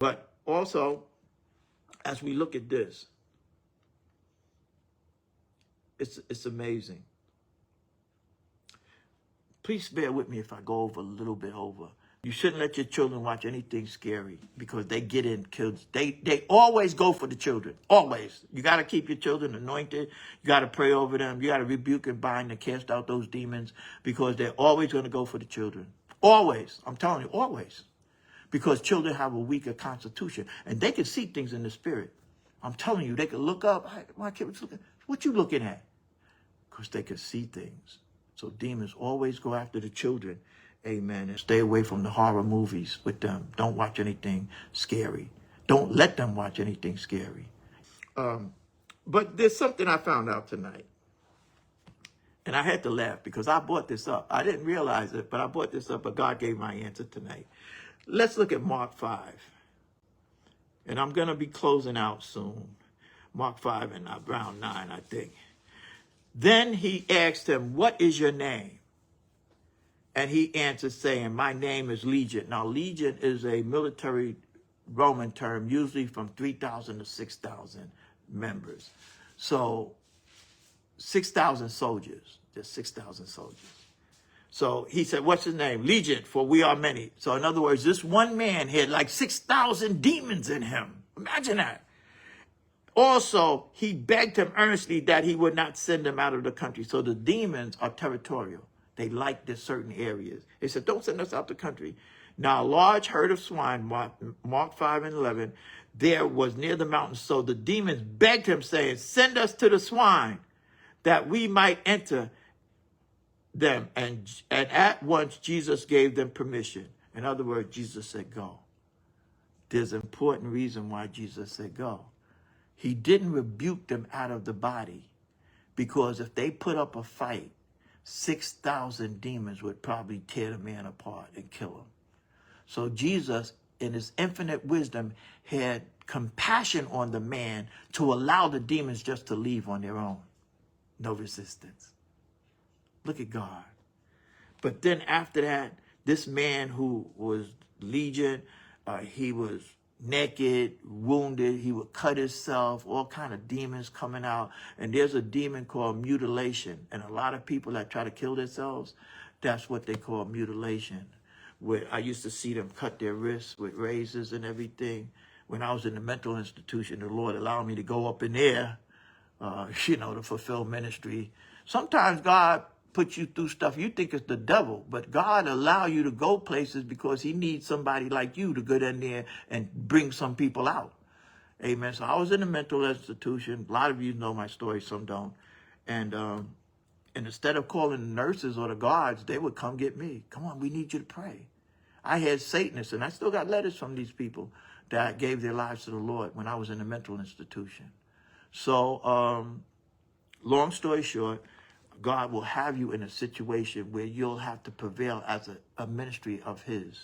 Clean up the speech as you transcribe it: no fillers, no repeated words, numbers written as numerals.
But also, as we look at this, it's amazing. Please bear with me if I go over a little bit over. You shouldn't let your children watch anything scary because they get in kids. They always go for the children. Always. You got to keep your children anointed. You got to pray over them. You got to rebuke and bind and cast out those demons because they're always going to go for the children. Always. I'm telling you, always. Because children have a weaker constitution and they can see things in the spirit. I'm telling you, they can look up. My kids looking. What you looking at? Because they can see things. So demons always go after the children. Amen. And stay away from the horror movies with them. Don't watch anything scary. Don't let them watch anything scary. But there's something I found out tonight. And I had to laugh because I brought this up. I didn't realize it, but I brought this up, but God gave my answer tonight. Let's look at Mark 5. And I'm going to be closing out soon. Mark 5 and around 9, I think. Then he asked him, "What is your name?" And he answered, saying, "My name is Legion." Now, Legion is a military Roman term, usually from 3,000 to 6,000 members. So 6,000 soldiers. There's 6,000 soldiers. So he said, "What's his name?" "Legion, for we are many." So in other words, this one man had like 6,000 demons in him. Imagine that. Also, he begged him earnestly that he would not send them out of the country. So the demons are territorial. They like this certain areas. He said, "Don't send us out the country." Now, a large herd of swine, Mark 5 and 11, there was near the mountain. So the demons begged him, saying, "Send us to the swine, that we might enter them." And at once Jesus gave them permission. In other words, Jesus said, go. There's an important reason why Jesus said go. He didn't rebuke them out of the body, because if they put up a fight, 6,000 demons would probably tear the man apart and kill him. So Jesus, in his infinite wisdom, had compassion on the man to allow the demons just to leave on their own. No resistance. Look at God. But then after that, this man who was Legion, he was naked, wounded, he would cut himself, all kind of demons coming out. And there's a demon called mutilation. And a lot of people that try to kill themselves, that's what they call mutilation. Where I used to see them cut their wrists with razors and everything. When I was in the mental institution, the Lord allowed me to go up in there, to fulfill ministry. Sometimes God puts you through stuff you think it's the devil, but God allow you to go places because he needs somebody like you to go in there and bring some people out. Amen. So I was in a mental institution. A lot of you know my story, some don't. And instead of calling the nurses or the guards, they would come get me. "Come on, we need you to pray." I had Satanists, and I still got letters from these people that gave their lives to the Lord when I was in a mental institution. So long story short, God will have you in a situation where you'll have to prevail as a ministry of his.